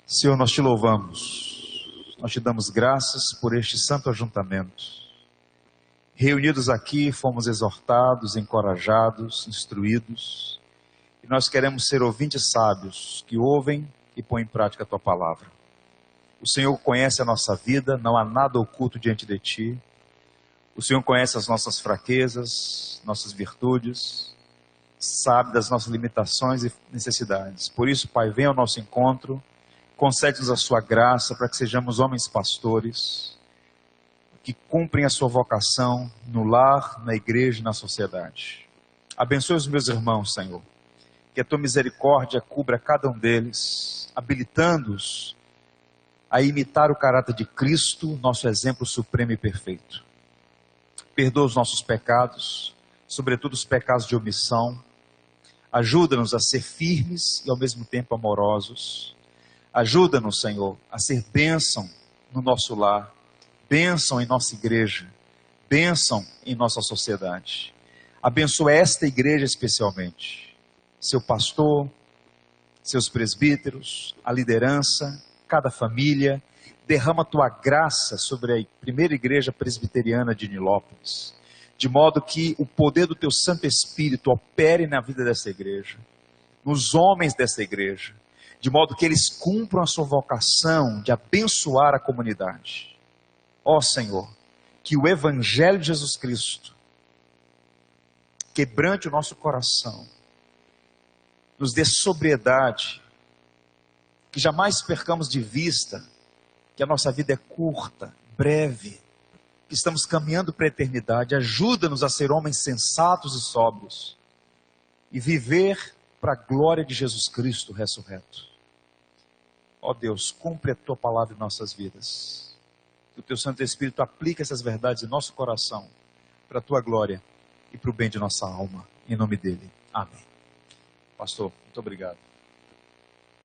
Senhor, nós te louvamos, nós te damos graças por este santo ajuntamento. Reunidos aqui, fomos exortados, encorajados, instruídos, e nós queremos ser ouvintes sábios, que ouvem e põem em prática a tua palavra. O Senhor conhece a nossa vida, não há nada oculto diante de ti. O Senhor conhece as nossas fraquezas, nossas virtudes, sabe das nossas limitações e necessidades. Por isso, Pai, vem ao nosso encontro, concede-nos a sua graça para que sejamos homens pastores, que cumprem a sua vocação no lar, na igreja e na sociedade. Abençoe os meus irmãos, Senhor. Que a tua misericórdia cubra cada um deles, habilitando-os a imitar o caráter de Cristo, nosso exemplo supremo e perfeito. Perdoa os nossos pecados, sobretudo os pecados de omissão. Ajuda-nos a ser firmes e ao mesmo tempo amorosos. Ajuda-nos, Senhor, a ser bênção no nosso lar, bênção em nossa igreja, bênção em nossa sociedade. Abençoa esta igreja especialmente, seu pastor, seus presbíteros, a liderança, cada família. Derrama a tua graça sobre a primeira igreja presbiteriana de Nilópolis, de modo que o poder do teu Santo Espírito opere na vida dessa igreja, nos homens dessa igreja, de modo que eles cumpram a sua vocação de abençoar a comunidade. Ó Senhor, que o Evangelho de Jesus Cristo quebrante o nosso coração, nos dê sobriedade, que jamais percamos de vista que a nossa vida é curta, breve, que estamos caminhando para a eternidade. Ajuda-nos a ser homens sensatos e sóbrios e viver para a glória de Jesus Cristo ressurreto. Ó Deus, cumpre a tua palavra em nossas vidas. Que o teu Santo Espírito aplique essas verdades em nosso coração para a tua glória e para o bem de nossa alma. Em nome dele. Amém. Pastor, muito obrigado.